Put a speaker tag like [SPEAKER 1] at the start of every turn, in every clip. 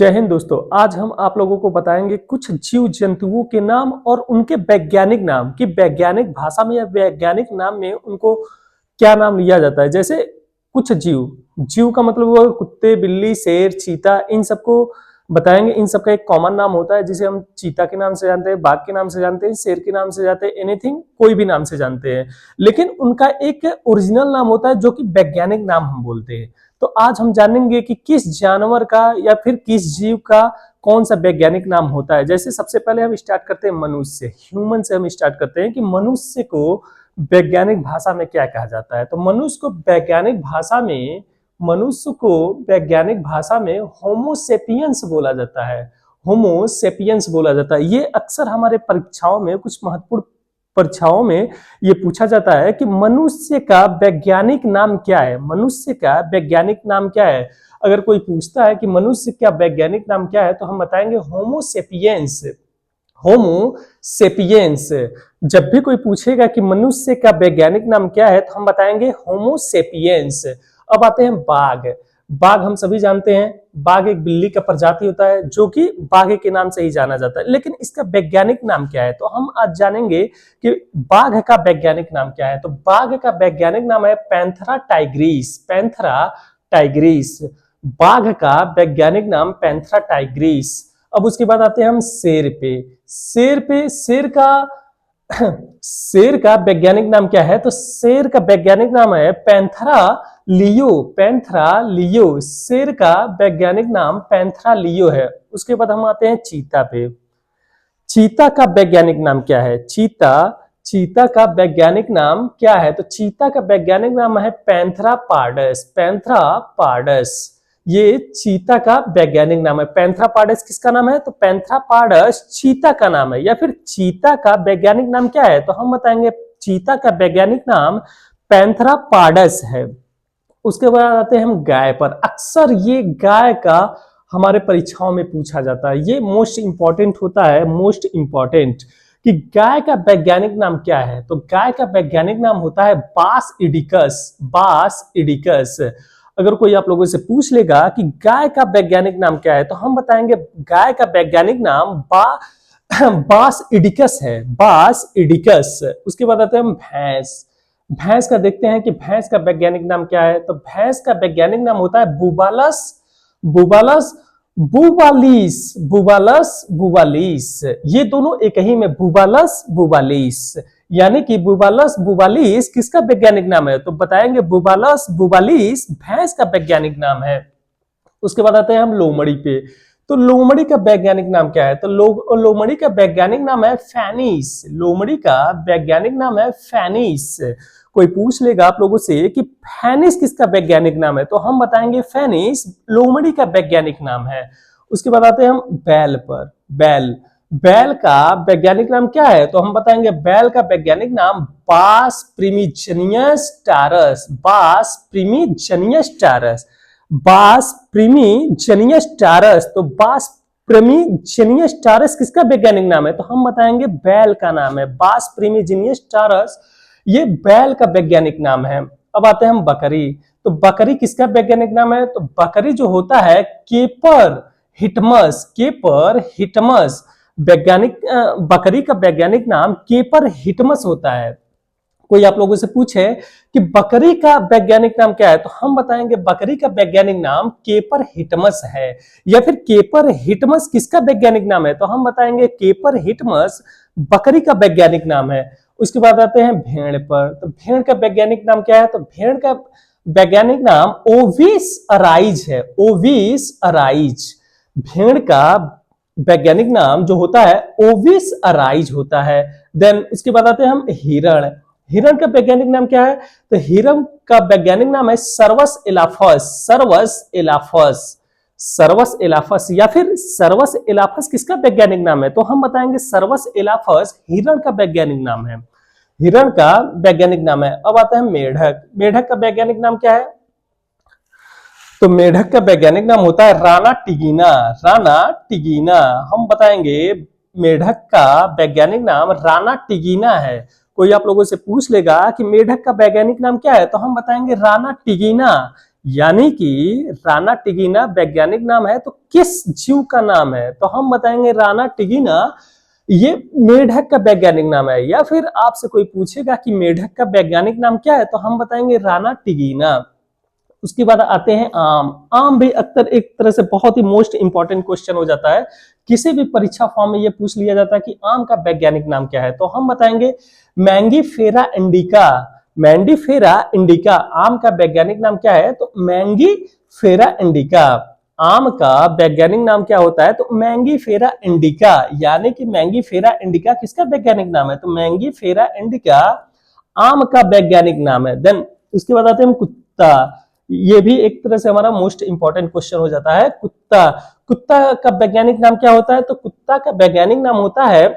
[SPEAKER 1] जय हिंद दोस्तों। आज हम आप लोगों को बताएंगे कुछ जीव जंतुओं के नाम और उनके वैज्ञानिक नाम कि वैज्ञानिक भाषा में या वैज्ञानिक नाम में उनको क्या नाम लिया जाता है। जैसे कुछ जीव, जीव का मतलब वो कुत्ते, बिल्ली, शेर, चीता, इन सबको बताएंगे। इन सबका एक कॉमन नाम होता है जिसे हम चीता के नाम से जानते हैं, बाघ के नाम से जानते हैं, शेर के नाम से जानते हैं, एनीथिंग कोई भी नाम से जानते हैं। लेकिन उनका एक ओरिजिनल नाम होता है जो कि वैज्ञानिक नाम हम बोलते हैं। तो आज हम जानेंगे कि किस जानवर का या फिर किस जीव का कौन सा वैज्ञानिक नाम होता है। जैसे सबसे पहले हम स्टार्ट करते हैं मनुष्य, ह्यूमन से हम स्टार्ट करते हैं कि मनुष्य को वैज्ञानिक भाषा में क्या कहा जाता है। तो मनुष्य को वैज्ञानिक भाषा में होमोसेपियंस बोला जाता है। होमोसेपियंस बोला जाता है। ये अक्सर हमारे परीक्षाओं में, कुछ महत्वपूर्ण परीक्षाओं में ये पूछा जाता है कि मनुष्य का वैज्ञानिक नाम क्या है। मनुष्य का वैज्ञानिक नाम क्या है। अगर कोई पूछता है कि मनुष्य का वैज्ञानिक नाम क्या है तो हम बताएंगे होमोसेपियंस। होमोसेपियंस। जब भी कोई पूछेगा कि मनुष्य का वैज्ञानिक नाम क्या है तो हम बताएंगे होमोसेपियंस। अब आते हैं बाघ। बाघ हम सभी जानते हैं, बाघ एक बिल्ली का प्रजाति होता है जो कि बाघ के नाम से ही जाना जाता है। लेकिन इसका वैज्ञानिक नाम क्या है तो हम आज जानेंगे कि बाघ का वैज्ञानिक नाम क्या है। तो बाघ का वैज्ञानिक नाम है पैंथरा टाइग्रिस। पैंथरा टाइग्रिस, बाघ का वैज्ञानिक नाम पैंथरा टाइग्रिस। अब उसके बाद आते हैं हम शेर पे। शेर का वैज्ञानिक नाम क्या है तो शेर का वैज्ञानिक नाम है पैंथरा लियो। पैंथरा लियो, शेर का वैज्ञानिक नाम पैंथरा लियो है। उसके बाद हम आते हैं चीता पे। चीता का वैज्ञानिक नाम क्या है। चीता का वैज्ञानिक नाम क्या है तो चीता का वैज्ञानिक नाम है पैंथरा पार्डस। पैंथरा पार्डस, ये चीता का वैज्ञानिक नाम है। पैंथरा पार्डस किसका नाम है तो पैंथरा पार्डस चीता का नाम है। या फिर चीता का वैज्ञानिक नाम क्या है तो हम बताएंगे चीता का वैज्ञानिक नाम पैंथरा पार्डस है। उसके बाद आते हैं हम गाय पर। अक्सर ये गाय का हमारे परीक्षाओं में पूछा जाता है। ये मोस्ट इंपॉर्टेंट होता है, मोस्ट इंपॉर्टेंट कि गाय का वैज्ञानिक नाम क्या है तो गाय का वैज्ञानिक नाम होता है बास इडिकस। बास इडिकस। अगर कोई आप लोगों से पूछ लेगा कि गाय का वैज्ञानिक नाम क्या है तो हम बताएंगे गाय का वैज्ञानिक नाम बास इडिकस है। बास इडिकस। उसके बाद आते हैं हम भैंस। भैंस का देखते हैं कि भैंस का वैज्ञानिक नाम क्या है तो भैंस का वैज्ञानिक नाम होता है बुबालस बुबालस बुबालिस। बुबालस बुबालिस, ये दोनों एक ही में, बुबालस बुबालिस। यानी कि बुबालस बुबालिस किसका वैज्ञानिक नाम है तो बताएंगे बुबालस बुबालिस भैंस का वैज्ञानिक नाम है। उसके बाद आते हैं हम लोमड़ी पे। तो लोमड़ी का वैज्ञानिक नाम क्या है तो लोमड़ी का वैज्ञानिक नाम है फैनिस। लोमड़ी का वैज्ञानिक नाम है फैनिस। कोई पूछ लेगा आप लोगों से कि फैनिस किसका वैज्ञानिक नाम है तो हम बताएंगे फैनिस लोमड़ी का वैज्ञानिक नाम है। उसके बाद आते हैं हम बैल पर। बैल का वैज्ञानिक नाम क्या है तो हम बताएंगे बैल का वैज्ञानिक नाम बास प्रिमिजेनियस टारस। बास प्रिमिजेनियस टारस। बास प्रिमिजेनियस टारस। तो बास प्रिमिजेनियस टारस किसका वैज्ञानिक नाम है तो हम बताएंगे बैल का नाम है बास प्रिमिजेनियस टारस। ये बैल का वैज्ञानिक नाम है। अब आते हैं हम बकरी। तो बकरी किसका वैज्ञानिक नाम है तो बकरी जो होता है केपर हिटमस। केपर हिटमस वैज्ञानिक, बकरी का वैज्ञानिक नाम केपर हिटमस होता है। कोई आप लोगों से पूछे कि बकरी का वैज्ञानिक नाम क्या है तो हम बताएंगे बकरी का वैज्ञानिक नाम केपर हिटमस है। या फिर केपर हिटमस किसका वैज्ञानिक नाम है तो हम बताएंगे केपर हिटमस बकरी का वैज्ञानिक नाम है। उसके बाद आते हैं भेड़ पर। तो भेड़ का वैज्ञानिक नाम क्या है तो भेड़ का वैज्ञानिक नाम ओविस अराइज है। ओविस अराइज। भेड़ का वैज्ञानिक नाम जो होता है ओविस अराइज होता है। देन उसके बाद आते हैं हम हिरण। हिरण का वैज्ञानिक नाम क्या है तो हिरण का वैज्ञानिक नाम है सर्वस एलाफस। सर्वस एलाफस। सर्वस एलाफस। या फिर सर्वस एलाफस किसका वैज्ञानिक नाम है तो हम बताएंगे सर्वस एलाफस हिरण का वैज्ञानिक नाम है। हिरण का वैज्ञानिक नाम है। अब आता है मेढक। मेढक का वैज्ञानिक नाम क्या है तो मेढक का वैज्ञानिक नाम होता है राना टिगिना। राना टिगिना। हम बताएंगे मेढक का वैज्ञानिक नाम राना टिगिना है। कोई आप लोगों से पूछ लेगा कि मेढक का वैज्ञानिक नाम क्या है तो हम बताएंगे राना टिगिना। यानी कि राना टिगिना वैज्ञानिक नाम है तो किस जीव का नाम है? तो हम बताएंगे राना टिगिना ये मेढक का वैज्ञानिक नाम है। या फिर आपसे कोई पूछेगा कि मेढक का वैज्ञानिक नाम क्या है, तो हम बताएंगे राना टिगिना। उसके बाद आते हैं आम। आम भी अक्सर एक तरह से बहुत ही मोस्ट इंपॉर्टेंट क्वेश्चन हो जाता है। किसी भी परीक्षा फॉर्म में ये पूछ लिया जाता है कि आम का वैज्ञानिक नाम क्या है, तो हम बताएंगे मैंगीफेरा इंडिका। मैंगीफेरा इंडिका आम का वैज्ञानिक नाम क्या है? तो मैंगीफेरा इंडिका। आम का वैज्ञानिक नाम क्या होता है? तो मैंगीफेरा इंडिका। यानी कि मैंगीफेरा इंडिका किसका वैज्ञानिक नाम है? तो मैंगीफेरा इंडिका आम का वैज्ञानिक नाम है। देन उसके बाद आते हैं हम कुत्ता। ये भी एक तरह से हमारा मोस्ट इंपॉर्टेंट क्वेश्चन हो जाता है। कुत्ता, कुत्ता का वैज्ञानिक नाम क्या होता है? तो कुत्ता का वैज्ञानिक नाम होता है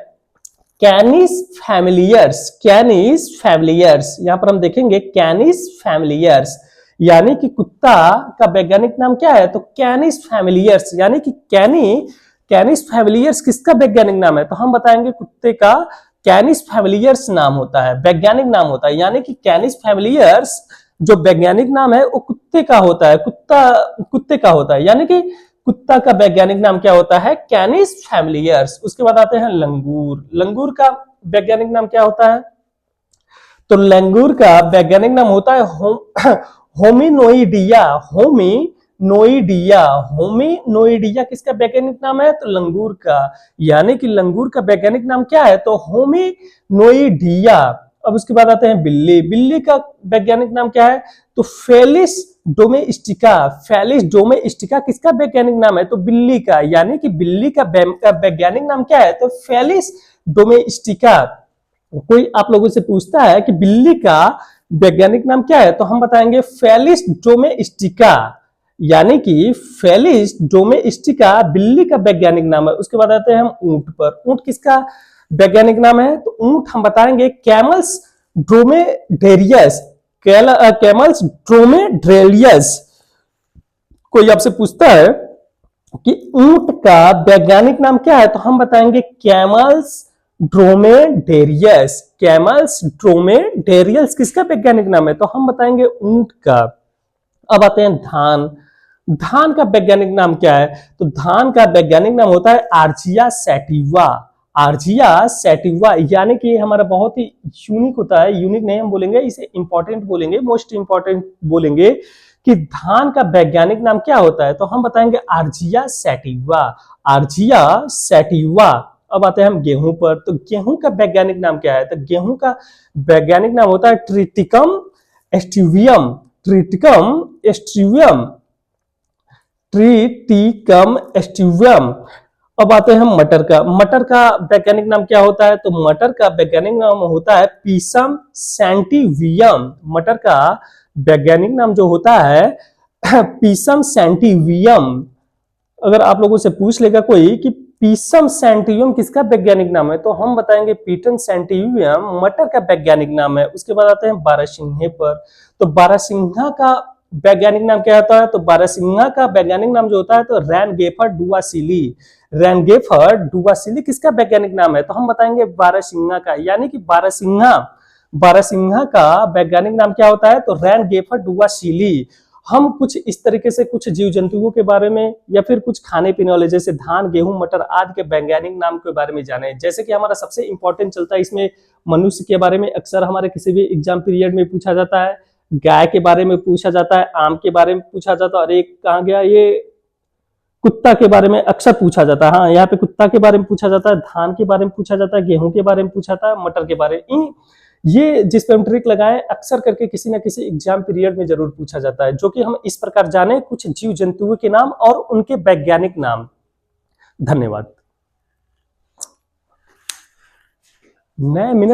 [SPEAKER 1] कैनिस फैमिलियर्स। कैनिस फैमिलियर्स, यहां पर हम देखेंगे कैनिस फैमिलियर्स। यानी कि कुत्ता का वैज्ञानिक नाम क्या है? तो कैनिस फैमिलियर्स। यानी कि कैनिस फैमिलियर्स किसका वैज्ञानिक नाम है? तो हम बताएंगे कुत्ते का कैनिस फैमिलियर्स नाम होता है, वैज्ञानिक नाम होता है। यानी कि कैनिस फैमिलियर्स जो वैज्ञानिक नाम है वो कुत्ते का होता है, कुत्ते का होता है। यानी कि कुत्ता का वैज्ञानिक नाम क्या होता है? कैनिस फैमिलियर्स। उसके बाद आते हैं लंगूर। लंगूर का वैज्ञानिक नाम क्या होता है? तो लंगूर का वैज्ञानिक नाम होता है होमिनोइडिया। होमिनोइडिया, होमिनोइडिया किसका वैज्ञानिक नाम है? तो लंगूर का। यानी कि लंगूर का वैज्ञानिक नाम क्या है? तो होमिनोइडिया। अब उसके बाद आते हैं बिल्ली। बिल्ली का वैज्ञानिक नाम क्या है? तो फेलिस डोमेस्टिका। फेलिस डोमेस्टिका किसका वैज्ञानिक नाम है? तो बिल्ली का। यानी कि बिल्ली का वैज्ञानिक नाम क्या है? तो फेलिस डोमेस्टिका। कोई आप लोगों से पूछता है कि बिल्ली का वैज्ञानिक नाम क्या है, तो हम बताएंगे फेलिस डोमेस्टिका। यानी कि फेलिस डोमेस्टिका बिल्ली का वैज्ञानिक नाम है। उसके बाद आते हैं हम ऊंट पर। ऊंट किसका वैज्ञानिक नाम है? तो ऊंट हम बताएंगे कैमल्स ड्रोमेडेरियस। कैमल्स ड्रोमेडेरियस। कोई आपसे पूछता है कि ऊंट का वैज्ञानिक नाम क्या है, तो हम बताएंगे कैमल्स ड्रोमेडेरियस। कैमल्स ड्रोमेडेरियस किसका वैज्ञानिक नाम है? तो हम बताएंगे ऊंट का। अब आते हैं धान। धान का वैज्ञानिक नाम क्या है? तो धान का वैज्ञानिक नाम होता है आर्जिया सैटिवा। आर्जिया सैटिवा। यानी कि हमारा बहुत ही यूनिक होता है। यूनिक नहीं हम बोलेंगे, इसे इंपॉर्टेंट बोलेंगे, मोस्ट इंपॉर्टेंट बोलेंगे कि धान का वैज्ञानिक नाम क्या होता है, तो हम बताएंगे आर्जिया सैटिवा। आर्जिया सैटिवा। अब आते हैं हम गेहूं पर। तो गेहूं का वैज्ञानिक नाम क्या है? तो गेहूं का वैज्ञानिक नाम होता है ट्रिटिकम एस्टिवियम। ट्रिटिकम एस्टिवियम। ट्रिटिकम एस्टिवियम। अब आते हैं हम मटर का। मटर का वैज्ञानिक नाम क्या होता है? तो मटर का वैज्ञानिक नाम होता है पीसम सैंटिवियम। मटर का वैज्ञानिक नाम जो होता है पीसम सैंटिवियम। अगर आप लोगों से पूछ लेगा कोई कि पीसम सैंटिवियम किसका वैज्ञानिक नाम है, तो हम बताएंगे पीटन सैंटिवियम मटर का वैज्ञानिक नाम है। उसके बाद आते हैं बारहसिंहे पर। तो बारहसिंहा का वैज्ञानिक नाम क्या होता है? तो बारहसिंहा का वैज्ञानिक नाम जो होता है तो रैनगेफर डुआसिली। रैनगेफर डुआसिली किसका वैज्ञानिक नाम है? तो हम बताएंगे बारहसिंहा का। यानी कि बारहसिंहा का वैज्ञानिक नाम क्या होता है? तो रैनगेफर डुआसिली। हम कुछ इस तरीके से कुछ जीव जंतुओं के बारे में या फिर कुछ खाने पीने वाले जैसे धान, गेहूं, मटर आदि के वैज्ञानिक नाम के बारे में जाने। जैसे कि हमारा सबसे इंपॉर्टेंट चलता है इसमें मनुष्य के बारे में अक्सर हमारे किसी भी एग्जाम पीरियड में पूछा जाता है, गाय के बारे में पूछा जाता है, आम के बारे में पूछा जाता है, और एक कहाँ गया ये कुत्ता के बारे में अक्सर पूछा जाता है। हाँ, यहाँ पे कुत्ता के बारे में पूछा जाता है, धान के बारे में पूछा जाता है, गेहूं के बारे में पूछा जाता है, मटर के बारे में। ये जिस पे हम ट्रिक लगाए अक्सर करके किसी ना किसी एग्जाम पीरियड में जरूर पूछा जाता है, जो कि हम इस प्रकार जाने कुछ जीव जंतुओं के नाम और उनके वैज्ञानिक नाम। नए मिनट